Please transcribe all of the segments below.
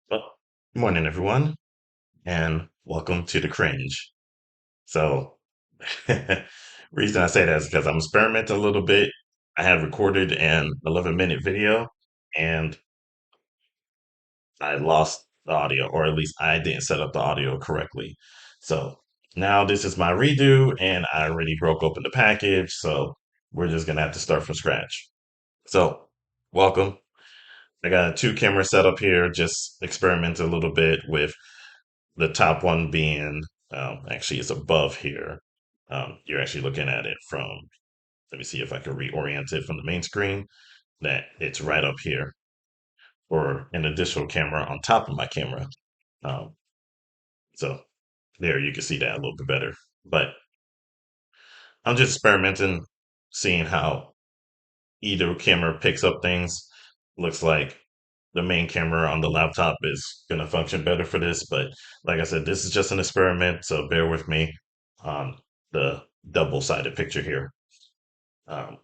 Well, good morning, everyone, and welcome to the cringe. So, reason I say that is because I'm experimenting a little bit. I had recorded an 11-minute video, and I lost the audio, or at least I didn't set up the audio correctly. So now this is my redo, and I already broke open the package. So we're just gonna have to start from scratch. So, welcome. I got a two camera setup here, just experiment a little bit with the top one being actually it's above here. You're actually looking at it from, let me see if I can reorient it from the main screen, that it's right up here or an additional camera on top of my camera. Um, so there you can see that a little bit better. But I'm just experimenting, seeing how either camera picks up things. Looks like the main camera on the laptop is going to function better for this. But like I said, this is just an experiment, so bear with me on the double-sided picture here. Um,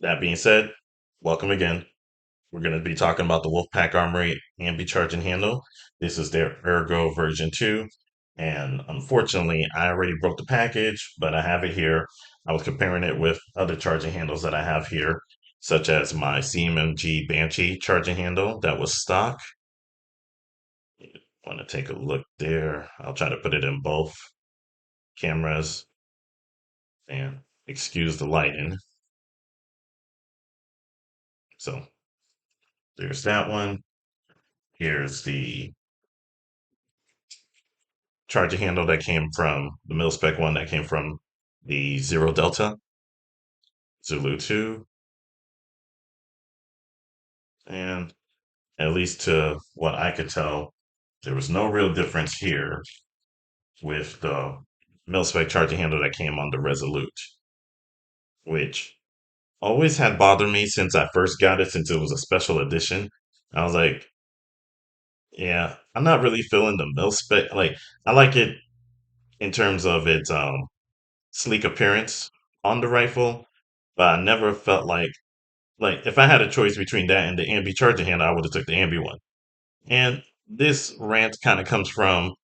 that being said, welcome again. We're going to be talking about the Wolfpack Armory Ambi Charging handle. This is their Ergo version 2. And unfortunately, I already broke the package, but I have it here. I was comparing it with other charging handles that I have here, such as my CMMG Banshee charging handle that was stock. You want to take a look there. I'll try to put it in both cameras and excuse the lighting. So there's that one. Here's the charger handle that came from the mil spec one that came from the Zero Delta Zulu 2. And at least to what I could tell, there was no real difference here with the mil spec charging handle that came on the Resolute, which always had bothered me since I first got it, since it was a special edition. I was like, yeah, I'm not really feeling the mil spec. Like, I like it in terms of its sleek appearance on the rifle, but I never felt like if I had a choice between that and the Ambi charging handle, I would have took the Ambi one. And this rant kind of comes from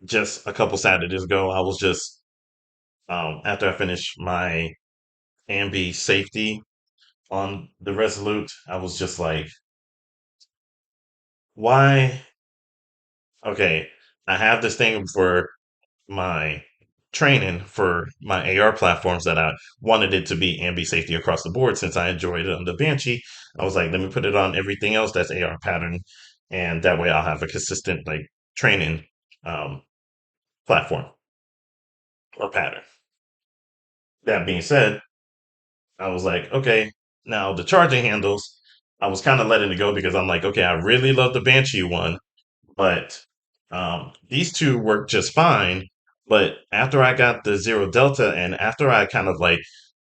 just a couple Saturdays ago. I was just after I finished my Ambi safety on the Resolute, I was just like, why? Okay, I have this thing for my training for my AR platforms that I wanted it to be ambi safety across the board since I enjoyed it on the Banshee. I was like, let me put it on everything else that's AR pattern, and that way I'll have a consistent like training um, platform or pattern. That being said, I was like, okay, now the charging handles, I was kind of letting it go because I'm like, okay, I really love the Banshee one, but these two work just fine. But after I got the Zero Delta and after I kind of like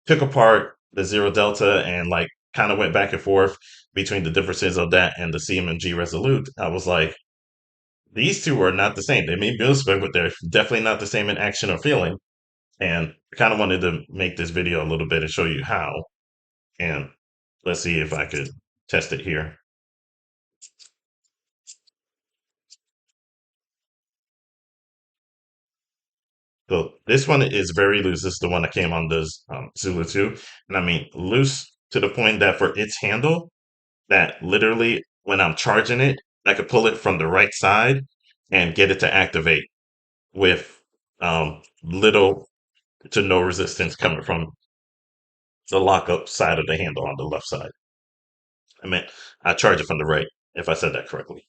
took apart the Zero Delta and like kind of went back and forth between the differences of that and the CMMG Resolute, I was like, these two are not the same. They may be spec, but they're definitely not the same in action or feeling. And I kind of wanted to make this video a little bit and show you how. And let's see if I could test it here. So this one is very loose. This is the one that came on this Zulu 2. And I mean, loose to the point that for its handle, that literally when I'm charging it, I could pull it from the right side and get it to activate with little to no resistance coming from the lockup side of the handle on the left side. I mean, I charge it from the right, if I said that correctly.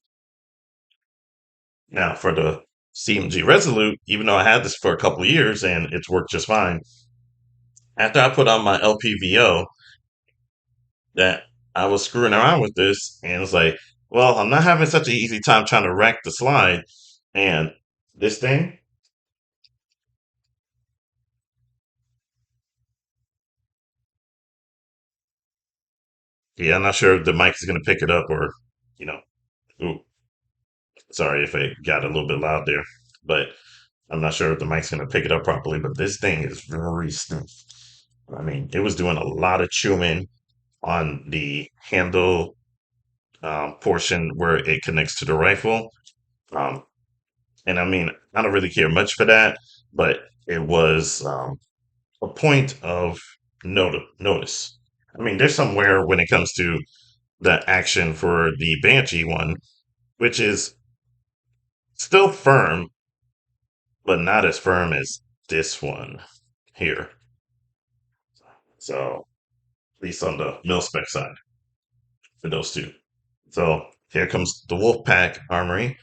Now, for the CMG Resolute, even though I had this for a couple of years and it's worked just fine, after I put on my LPVO, that I was screwing around with this and it's like, well, I'm not having such an easy time trying to rack the slide. And this thing, yeah, I'm not sure if the mic is going to pick it up or, you know, ooh, sorry if it got a little bit loud there, but I'm not sure if the mic's going to pick it up properly. But this thing is very stiff. I mean, it was doing a lot of chewing on the handle portion where it connects to the rifle. Um, and I mean, I don't really care much for that, but it was a point of notice. I mean, there's somewhere when it comes to the action for the Banshee one, which is still firm, but not as firm as this one here. So, at least on the mil spec side for those two. So, here comes the Wolfpack Armory,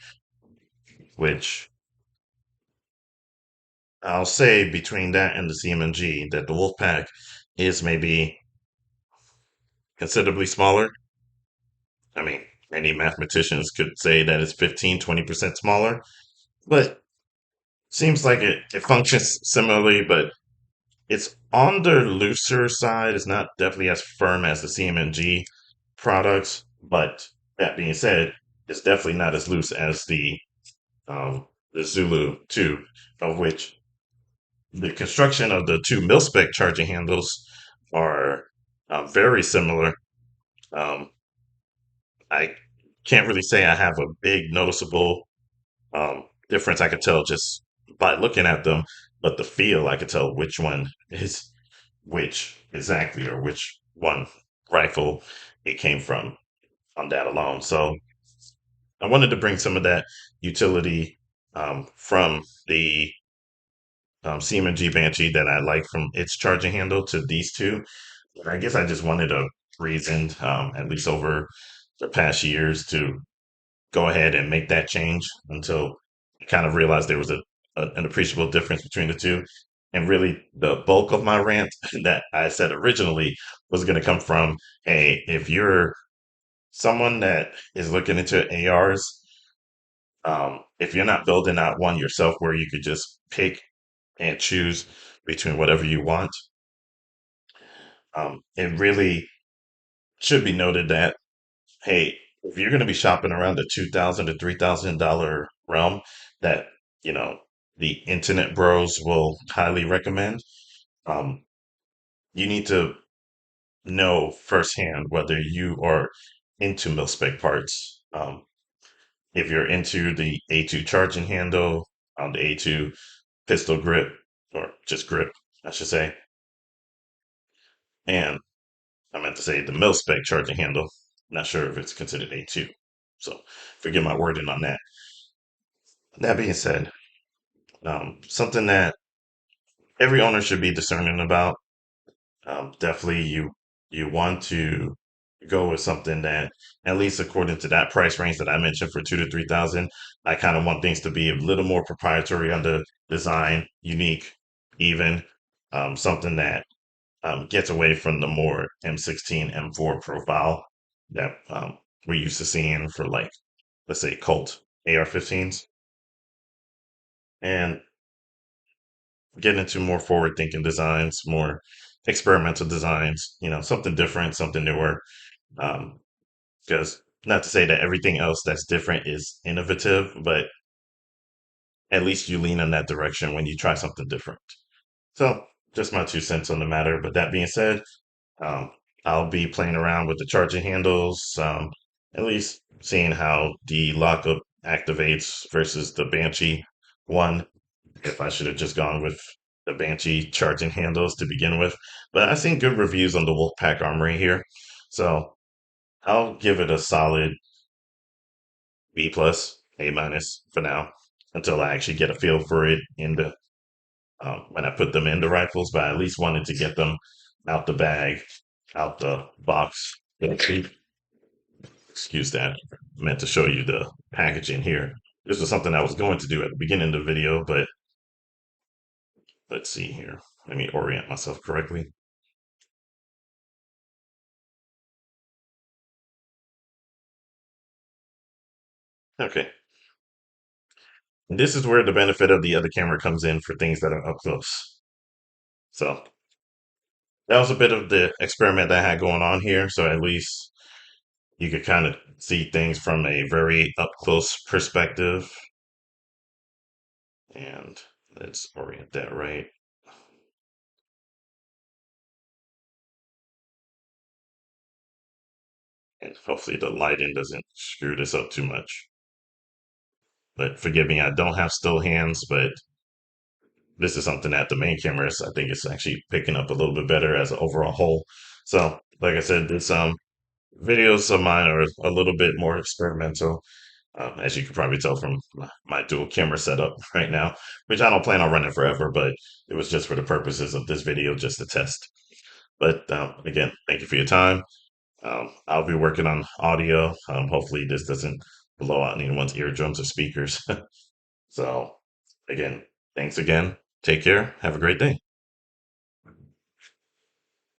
which I'll say between that and the CMG that the Wolfpack is maybe considerably smaller. I mean, many mathematicians could say that it's 15, 20% smaller, but seems like it functions similarly, but it's on the looser side. It's not definitely as firm as the CMG products, but that being said, it's definitely not as loose as the Zulu 2, of which the construction of the two mil-spec charging handles are very similar. Um, I can't really say I have a big noticeable difference. I could tell just by looking at them, but the feel, I could tell which one is which exactly, or which one rifle it came from on that alone. So I wanted to bring some of that utility from the CMG Banshee that I like from its charging handle to these two. I guess I just wanted a reason, at least over the past years, to go ahead and make that change until I kind of realized there was an appreciable difference between the two. And really, the bulk of my rant that I said originally was going to come from, hey, if you're someone that is looking into ARs, if you're not building out one yourself where you could just pick and choose between whatever you want, it really should be noted that, hey, if you're going to be shopping around the $2,000 to $3,000 realm, that you know the internet bros will highly recommend. Um, you need to know firsthand whether you are into mil-spec parts. If you're into the A2 charging handle, the A2 pistol grip, or just grip, I should say, and I meant to say the mil-spec charging handle. Not sure if it's considered A2, so forgive my wording on that. That being said, something that every owner should be discerning about. Definitely, you want to go with something that, at least according to that price range that I mentioned for 2 to 3,000, I kind of want things to be a little more proprietary on the design, unique, even something that gets away from the more M16, M4 profile that we're used to seeing for, like, let's say, Colt AR-15s, and get into more forward thinking designs, more experimental designs, something different, something newer. Um, because not to say that everything else that's different is innovative, but at least you lean in that direction when you try something different. So just my 2 cents on the matter. But that being said, um, I'll be playing around with the charging handles, at least seeing how the lockup activates versus the Banshee one, if I should have just gone with the Banshee charging handles to begin with. But I've seen good reviews on the Wolfpack Armory here. So I'll give it a solid B plus, A minus for now until I actually get a feel for it in the when I put them in the rifles. But I at least wanted to get them out the bag, out the box. Excuse that. I meant to show you the packaging here. This was something I was going to do at the beginning of the video, but let's see here. Let me orient myself correctly. Okay. This is where the benefit of the other camera comes in for things that are up close. So that was a bit of the experiment that I had going on here. So at least you could kind of see things from a very up close perspective. And let's orient that right. And hopefully the lighting doesn't screw this up too much. But forgive me, I don't have still hands, but this is something that the main cameras, I think it's actually picking up a little bit better as an overall whole. So, like I said, this videos of mine are a little bit more experimental, as you can probably tell from my dual camera setup right now, which I don't plan on running forever, but it was just for the purposes of this video, just to test. But again, thank you for your time. I'll be working on audio. Hopefully, this doesn't blow out anyone's eardrums or speakers. So, again, thanks again. Take care. Have a great day.